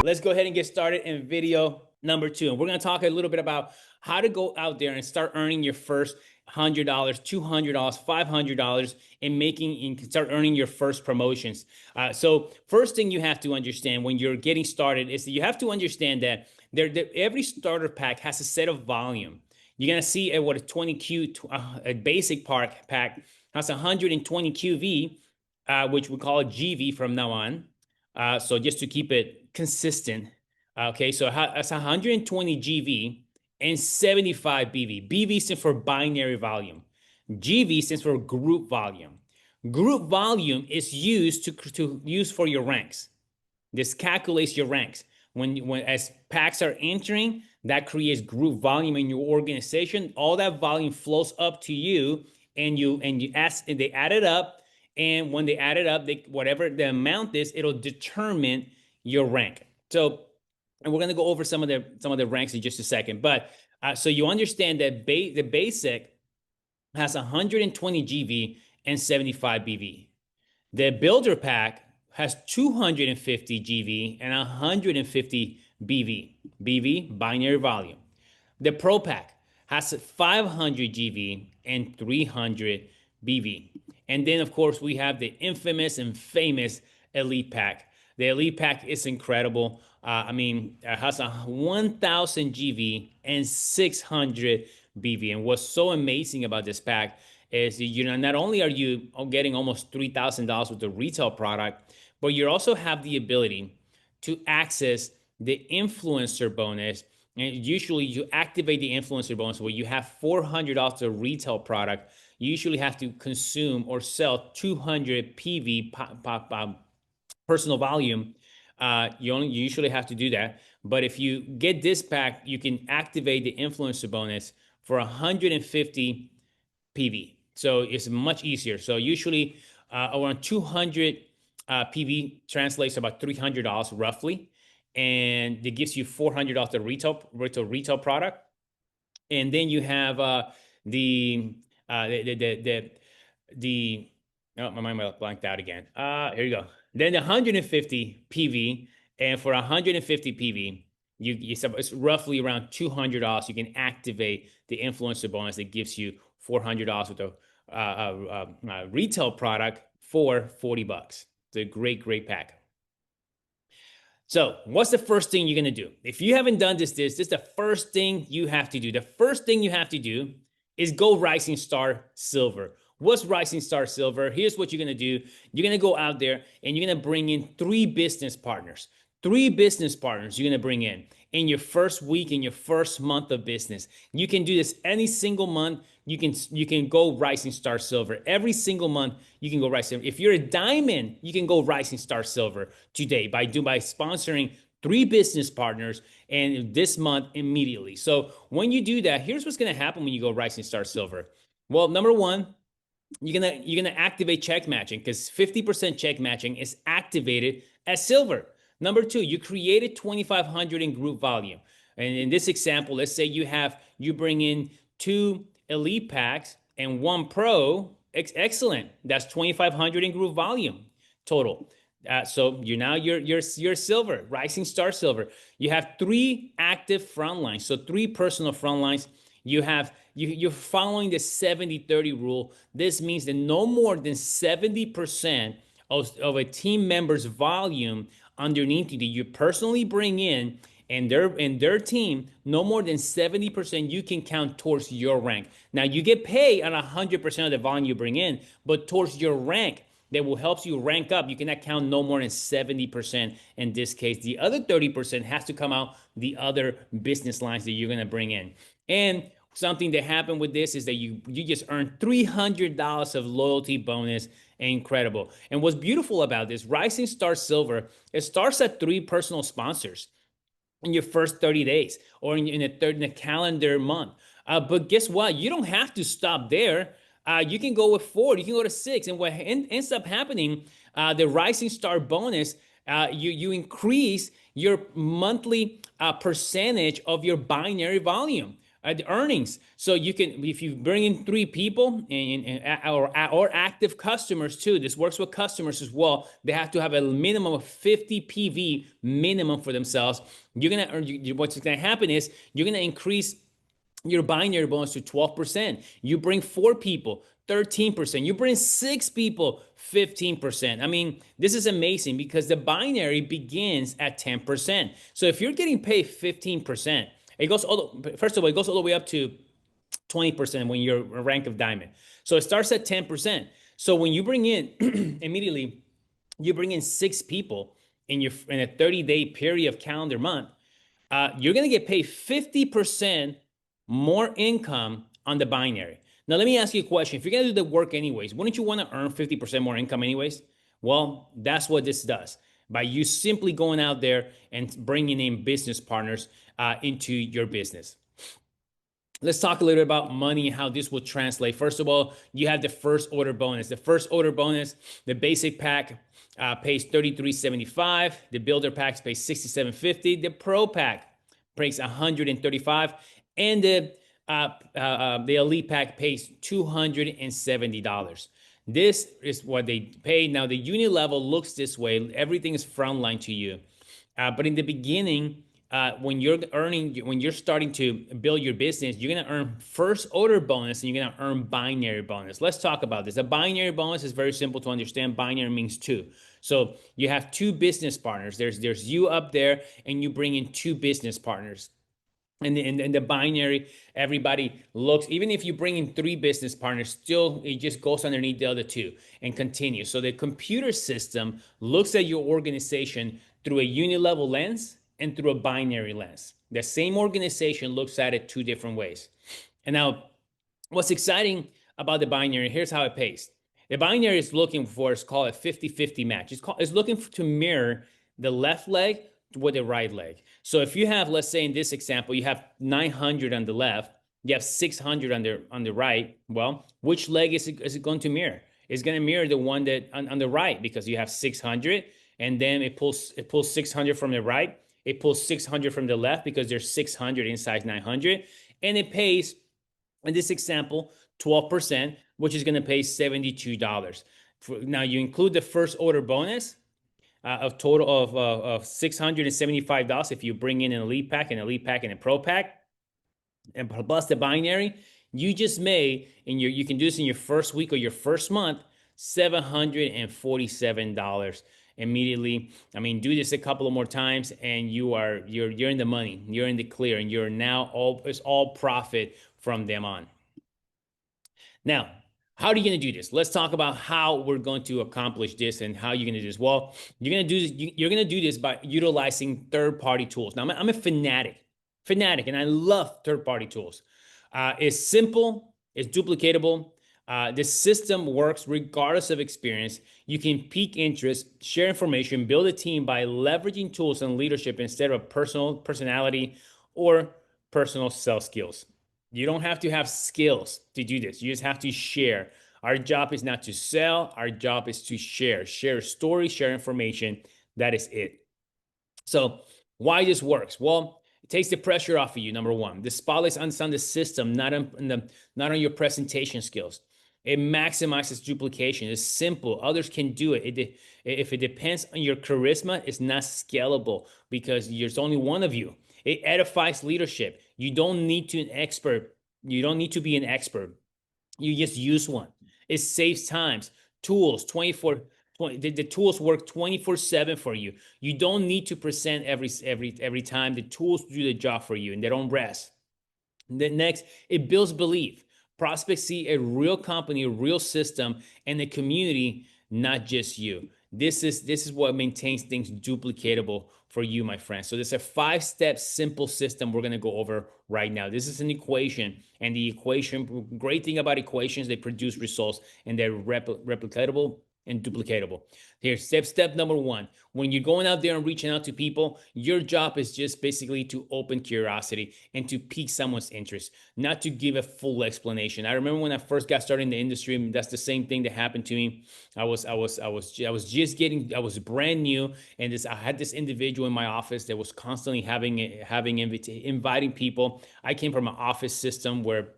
Let's go ahead and get started in video number 2. And we're going to talk a little bit about how to go out there and start earning your first $100, $200, $500 and start earning your first promotions. So first thing you have to understand when you're getting started is that you have to understand that every starter pack has a set of volume. You're going to see what a 20Q, a basic pack has 120 QV, which we call it GV from now on. So just to keep it consistent, okay, so it's 120 GV and 75 BV. BV stands for binary volume. GV stands for group volume. Group volume is used to use for your ranks. This calculates your ranks. As packs are entering, that creates group volume in your organization. All that volume flows up to you, and they add it up. And when they add it up, whatever the amount is, it'll determine your rank. So, and we're gonna go over some of the ranks in just a second. But so you understand that the basic has 120 GV and 75 BV. The builder pack has 250 GV and 150 BV. BV, binary volume. The Pro Pack has 500 GV and 300 BV. And then, of course, we have the infamous and famous Elite Pack. The Elite Pack is incredible. It has 1,000 GV and 600 BV. And what's so amazing about this pack is, not only are you getting almost $3,000 with the retail product, but you also have the ability to access the influencer bonus. And usually you activate the influencer bonus where you have $400 of retail product. You usually have to consume or sell 200 PV personal volume. You usually have to do that. But if you get this pack, you can activate the influencer bonus for 150 PV. So it's much easier. So usually around 200 PV translates to about $300 roughly, and it gives you $400 the retail product. And then you have oh, my mind blanked out again. Here you go. Then the 150 PV, and for 150 PV, it's roughly around $200. You can activate the influencer bonus that gives you $400 with the retail product for $40. It's a great pack. So what's the first thing you're going to do? If you haven't done this is the first thing you have to do. The first thing you have to do is go Rising Star Silver. What's Rising Star Silver? Here's what you're going to do. You're going to go out there and you're going to bring in 3 business partners. 3 business partners you're going to bring in your first week, in your first month of business. You can do this any single month. You can go Rising Star Silver. Every single month, you can go Rising Star. If you're a diamond, you can go Rising Star Silver today by sponsoring 3 business partners, and this month immediately. So when you do that, here's what's going to happen when you go Rising Star Silver. Well, number one, you're gonna activate check matching, because 50% check matching is activated as silver. Number 2, you created 2,500 in group volume. And in this example, let's say you bring in 2 Elite packs and 1 Pro. Excellent. That's 2,500 in group volume total. So you're silver, Rising Star Silver. You have 3 active front lines, so 3 personal front lines. You're following the 70-30 rule. This means that no more than 70% of a team member's volume underneath you that you personally bring in, and their team, no more than 70% you can count towards your rank. Now you get paid on 100% of the volume you bring in, but towards your rank that will help you rank up, you cannot count no more than 70% in this case. The other 30% has to come out the other business lines that you're gonna bring in. And something that happened with this is that you just earned $300 of loyalty bonus. Incredible. And what's beautiful about this, Rising Star Silver, it starts at 3 personal sponsors in your first 30 days or in a calendar month. But guess what? You don't have to stop there. You can go with 4, you can go to 6. And what ends up happening, the Rising Star bonus, you increase your monthly percentage of your binary volume. the earnings. So you can, if you bring in 3 people or active customers too, this works with customers as well. They have to have a minimum of 50 PV minimum for themselves. You're gonna earn. What's gonna happen is you're gonna increase your binary bonus to 12%. You bring 4 people, 13%. You bring 6 people, 15%. I mean, this is amazing because the binary begins at 10%. So if you're getting paid 15%, it goes first of all, it goes all the way up to 20% when you're a rank of diamond. So it starts at 10%. So when you bring in immediately, you bring in 6 people in a 30-day period of calendar month, you're going to get paid 50% more income on the binary. Now, let me ask you a question. If you're going to do the work anyways, wouldn't you want to earn 50% more income anyways? Well, that's what this does. By you simply going out there and bringing in business partners into your business. Let's talk a little bit about money and how this will translate. First of all, you have the first order bonus. The first order bonus, the basic pack pays $33.75. The builder pack pays $67.50. The pro pack pays $135, and the elite pack pays $270. This is what they pay. Now the unit level looks this way. Everything is frontline to you, but in the beginning, when you're starting to build your business, you're gonna earn first order bonus and you're gonna earn binary bonus. Let's talk about this. A binary bonus is very simple to understand. Binary means 2. So you have 2 business partners. There's you up there, and you bring in 2 business partners. And the binary, everybody looks, even if you bring in 3 business partners, still it just goes underneath the other 2 and continues. So the computer system looks at your organization through a unit level lens and through a binary lens. The same organization looks at it 2 different ways. And now, what's exciting about the binary, here's how it pays. The binary is looking for, it's called a 50-50 match. It's looking to mirror the left leg with the right leg. So if you have, let's say in this example, you have 900 on the left, you have 600 on the right. Well, which leg is it going to mirror? It's going to mirror the one that on the right, because you have 600, and then it pulls 600 from the right. It pulls 600 from the left because there's 600 inside 900, and it pays, in this example, 12%, which is going to pay $72. Now you include the first order bonus of total of $675 if you bring in an elite pack, and a pro pack, and plus the binary. You just made, you can do this in your first week or your first month, $747 immediately. I mean, do this a couple of more times and you're in the money, you're in the clear, and you're now it's all profit from them on. Now, how are you going to do this? Let's talk about how we're going to accomplish this and how you're going to do this. Well, you're going to do this by utilizing third-party tools. Now, I'm a fanatic, and I love third-party tools. It's simple, it's duplicatable. The system works regardless of experience. You can pique interest, share information, build a team by leveraging tools and leadership instead of personality or personal sales skills. You don't have to have skills to do this. You just have to share. Our job is not to sell. Our job is to share stories, share information. That is it. So why this works? Well, it takes the pressure off of you, number one. The spotlight's on the system, not on your presentation skills. It maximizes duplication. It's simple. Others can do it. If it depends on your charisma, it's not scalable because there's only one of you. It edifies leadership. You don't need to be an expert. You just use one. It saves times. Tools, the tools work 24/7 for you. You don't need to present every time. The tools do the job for you, and they don't rest. The next, it builds belief. Prospects see a real company, a real system, and the community, not just you. This is what maintains things duplicatable for you, my friends. So there's a 5-step simple system we're going to go over right now. This is an equation, and the great thing about equations, they produce results, and they're replicatable and duplicatable. Here's step number one. When you're going out there and reaching out to people, your job is just basically to open curiosity and to pique someone's interest, not to give a full explanation. I remember when I first got started in the industry, that's the same thing that happened to me. I was brand new, and I had this individual in my office that was constantly inviting people. I came from an office system where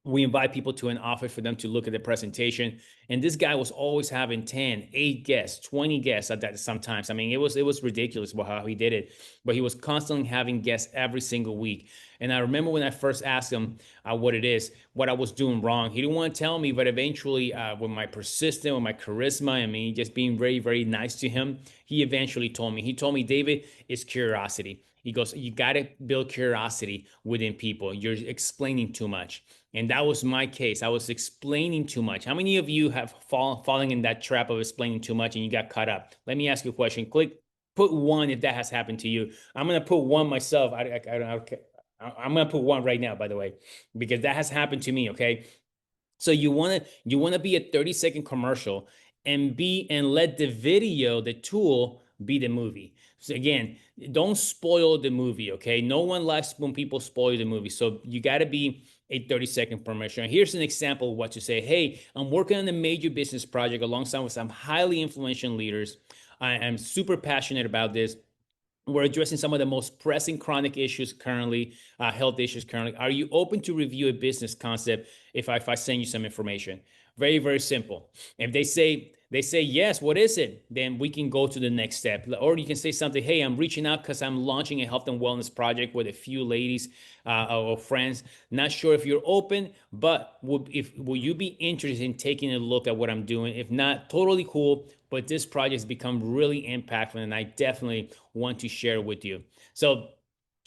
we invite people to an office for them to look at the presentation. And this guy was always having 10, 8 guests, 20 guests at that sometimes. I mean, it was ridiculous how he did it, but he was constantly having guests every single week. And I remember when I first asked him what I was doing wrong. He didn't want to tell me, but eventually with my persistence, with my charisma, I mean, just being very, very nice to him, he eventually told me. He told me, David, it's curiosity. He goes, you got to build curiosity within people. You're explaining too much. And that was my case. I was explaining too much. How many of you have fallen in that trap of explaining too much and you got caught up? Let me ask you a question. Put one if that has happened to you. I'm going to put one myself. I'm going to put one right now, by the way, because that has happened to me, okay? So you want to be a 30-second commercial and let the video, the tool, be the movie. So again, don't spoil the movie, okay? No one likes when people spoil the movie. So you got to be a 30-second commercial. And here's an example of what to say. Hey, I'm working on a major business project alongside with some highly influential leaders. I am super passionate about this. We're addressing some of the most pressing chronic issues currently, health issues currently. Are you open to review a business concept if I send you some information? Very, very simple. If they say yes, what is it? Then we can go to the next step. Or you can say something, hey, I'm reaching out because I'm launching a health and wellness project with a few ladies or friends. Not sure if you're open, but will you be interested in taking a look at what I'm doing? If not, totally cool. But this project has become really impactful, and I definitely want to share with you. So,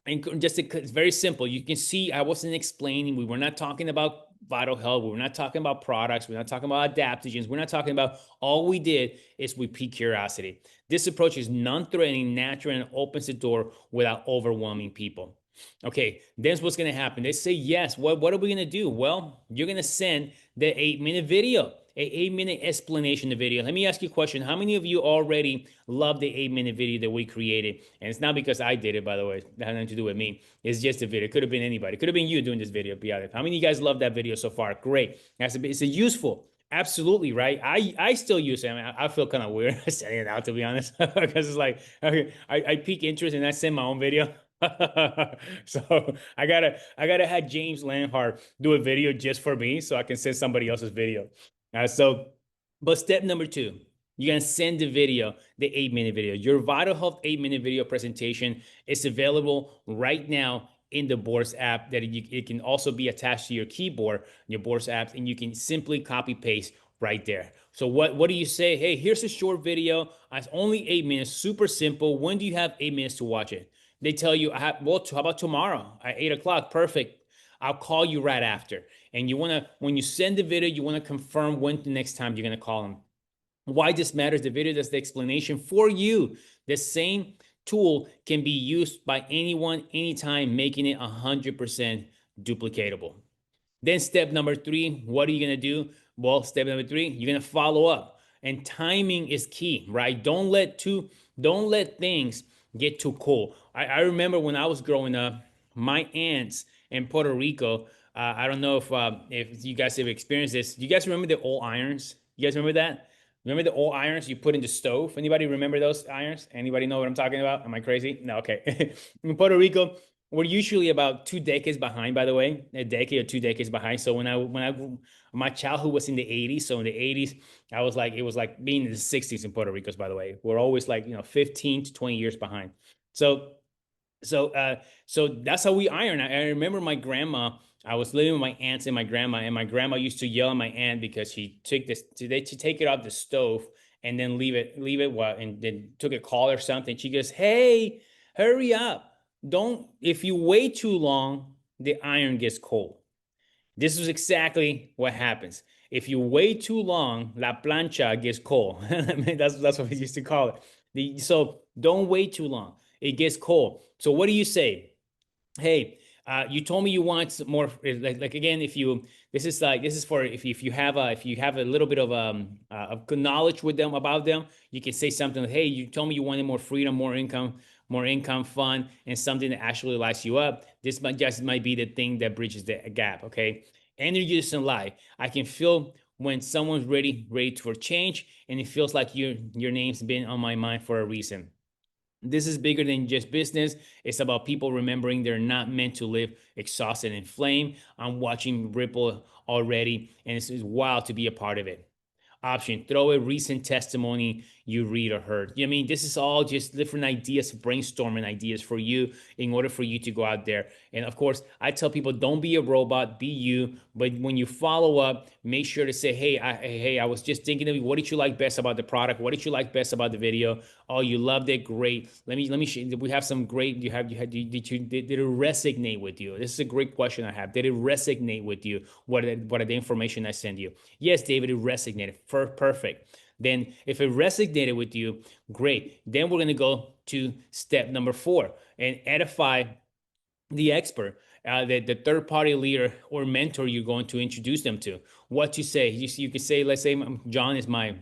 and it's very simple. You can see I wasn't explaining. We were not talking about Vital Health. We're not talking about products. We're not talking about adaptogens. We're not talking about, all we did is we piqued curiosity. This approach is non-threatening, natural, and opens the door without overwhelming people. Okay, then what's going to happen? They say yes. What are we going to do? Well, you're going to send the 8-minute video. A 8-minute explanation of the video. Let me ask you a question. How many of you already love the 8-minute video that we created? And it's not because I did it, by the way. It had nothing to do with me. It's just a video. It could have been anybody. It could have been you doing this video. Be honest. How many of you guys love that video so far? Great. It's a useful. Absolutely, right? I still use it. I mean, I feel kind of weird sending it out, to be honest, because it's like I pique interest and I send my own video. So I gotta have James Lanhart do a video just for me so I can send somebody else's video. But step number 2, you're gonna send the video, the 8-minute video. Your Vital Health 8-minute video presentation is available right now in the Boards app. It can also be attached to your keyboard, your Boards app, and you can simply copy paste right there. So what do you say? Hey, here's a short video. It's only 8 minutes, super simple. When do you have 8 minutes to watch it? They tell you, how about tomorrow at 8 o'clock? Perfect. I'll call you right after. And when you send the video, you want to confirm when the next time you're going to call them. Why this matters, the video does the explanation for you. The same tool can be used by anyone, anytime, making it 100% duplicatable. Then step number 3, what are you going to do? Well, step number 3, you're going to follow up. And timing is key, right? Don't let things get too cold. I remember when I was growing up, my aunts in Puerto Rico, I don't know if you guys have experienced this. Do you guys remember the old irons? You guys remember that? Remember the old irons you put in the stove? Anybody remember those irons? Anybody know what I'm talking about? Am I crazy? No, okay. In Puerto Rico, we're usually about 2 decades behind, by the way, a decade or 2 decades behind. So my childhood was in the 80s. So in the 80s, it was like being in the 60s in Puerto Rico, by the way. We're always like, 15 to 20 years behind. So that's how we iron. I remember my grandma, I was living with my aunts and my grandma used to yell at my aunt because she take it off the stove and then leave it and then took a call or something. She goes, hey, hurry up. If you wait too long, the iron gets cold. This is exactly what happens. If you wait too long, la plancha gets cold. That's what we used to call it. So don't wait too long. It gets cold. So what do you say? Hey, You told me you want some more, like again, if you, this is for if you have a little bit of good knowledge with them about them, you can say something like, hey, you told me you wanted more freedom, more income, fun, and something that actually lights you up. This might be the thing that bridges the gap. Okay, energy doesn't lie. I can feel when someone's ready for change, and it feels like your name's been on my mind for a reason. This is bigger than just business. It's about people remembering they're not meant to live exhausted and inflamed. I'm watching Ripple already, and it's wild to be a part of it. Option, throw a recent testimony you read or heard. You know what I mean? This is all just different ideas, brainstorming ideas for you in order for you to go out there. And of course, I tell people, don't be a robot, be you. But when you follow up, make sure to say, hey, I was just thinking of you. What did you like best about the product? What did you like best about the video? Oh, you loved it. Great. Let me show you. We have some great, did it resonate with you? This is a great question I have. Did it resonate with you? What are the information I send you? Yes, David, it resonated. Perfect. Then if it resonated with you, great. Then we're going to go to step number 4 and edify the expert, the third party leader or mentor you're going to introduce them to. What to say? You could say, let's say John is my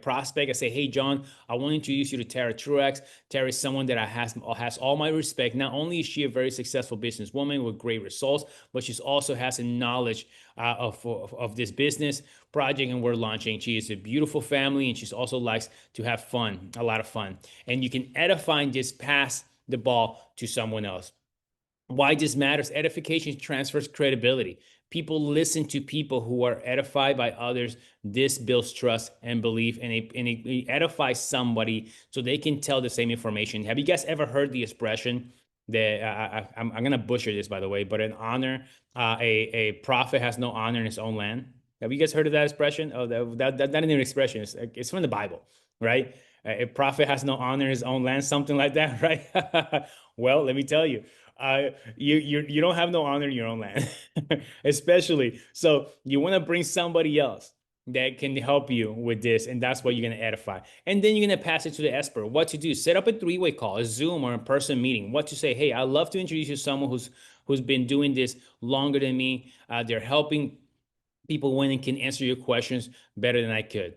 prospect. I say, hey John, I want to introduce you to Tara Truax. Tara is someone that has all my respect. Not only is she a very successful businesswoman with great results, but she also has a knowledge of this business project and we're launching. She is a beautiful family and she also likes to have fun, a lot of fun. And you can edify and just pass the ball to someone else. Why this matters? Edification transfers credibility. People listen to people who are edified by others. This builds trust and belief, and it edifies somebody so they can tell the same information. Have you guys ever heard the expression that I'm going to butcher this, by the way, but a prophet has no honor in his own land? Have you guys heard of that expression? Oh, that isn't an expression. It's from the Bible, right? A prophet has no honor in his own land, something like that, right? Well, let me tell you, you don't have no honor in your own land, especially. So you want to bring somebody else that can help you with this, and that's what you're going to edify. And then you're going to pass it to the expert. What to do? Set up a 3-way call, a Zoom or a person meeting. What to say? Hey, I'd love to introduce you to someone who's been doing this longer than me. They're helping people win and can answer your questions better than I could.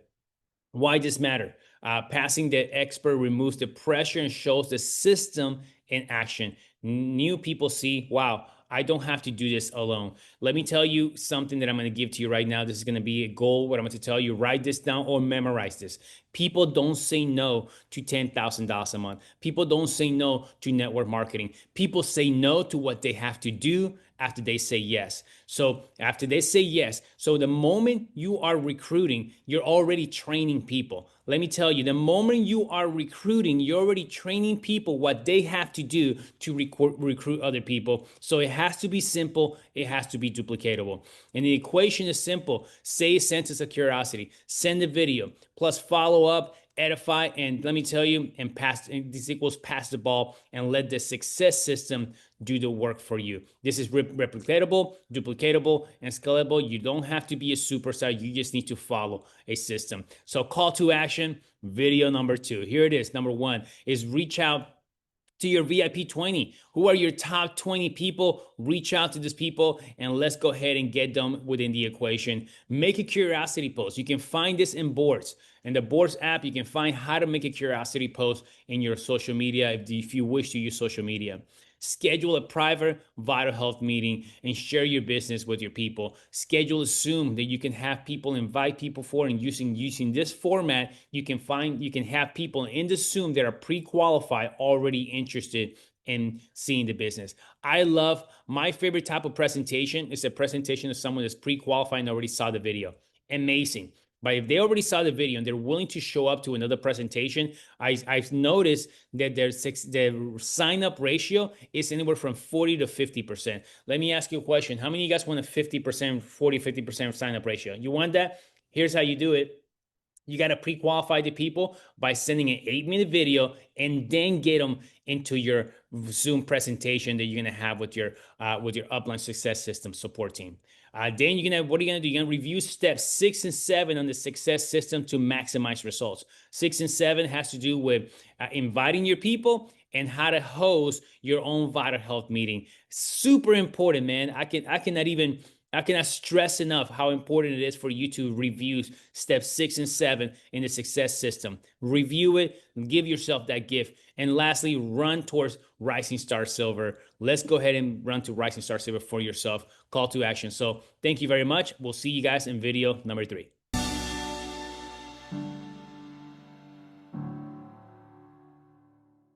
Why does this matter? Passing the expert removes the pressure and shows the system in action. New people see, wow, I don't have to do this alone. Let me tell you something that I'm going to give to you right now. This is going to be a goal. What I'm going to tell you, write this down or memorize this. People don't say no to $10,000 a month. People don't say no to network marketing. People say no to what they have to do after they say yes. So after they say yes, so the moment you are recruiting, you're already training people. Let me tell you, the moment you are recruiting, you're already training people what they have to do to recruit other people. So it has to be simple. It has to be duplicatable. And the equation is simple. Say a sentence of curiosity, send a video, plus follow up, edify, and let me tell you, and this equals pass the ball and let the success system do the work for you. This is replicatable, duplicatable, and scalable. You don't have to be a superstar. You just need to follow a system. So call to action, video number 2. Here it is. Number 1 is reach out to your VIP 20. Who are your top 20 people? Reach out to these people and let's go ahead and get them within the equation. Make a curiosity post. You can find this in Boards. In the Boards app, you can find how to make a curiosity post in your social media if you wish to use social media. Schedule a private Vital Health meeting and share your business with your people. Schedule a Zoom that you can have people invite people for, and using this format, you can have people in the Zoom that are pre-qualified, already interested in seeing the business. I love my favorite type of presentation is a presentation of someone that's pre-qualified and already saw the video. Amazing. But if they already saw the video and they're willing to show up to another presentation, I've noticed that their sign-up ratio is anywhere from 40 to 50%. Let me ask you a question. How many of you guys want a 50%, 40, 50% sign-up ratio? You want that? Here's how you do it. You got to pre-qualify the people by sending an 8-minute video and then get them into your Zoom presentation that you're going to have with your Upline Success System support team. Then what are you gonna do? You're gonna review steps 6 and 7 on the success system to maximize results. 6 and 7 has to do with inviting your people and how to host your own Vital Health meeting. Super important, man. I cannot stress enough how important it is for you to review steps 6 and 7 in the success system. Review it and give yourself that gift. And lastly, run towards Rising Star Silver. Let's go ahead and run to Rising Star Silver for yourself. Call to action. So thank you very much. We'll see you guys in video number 3.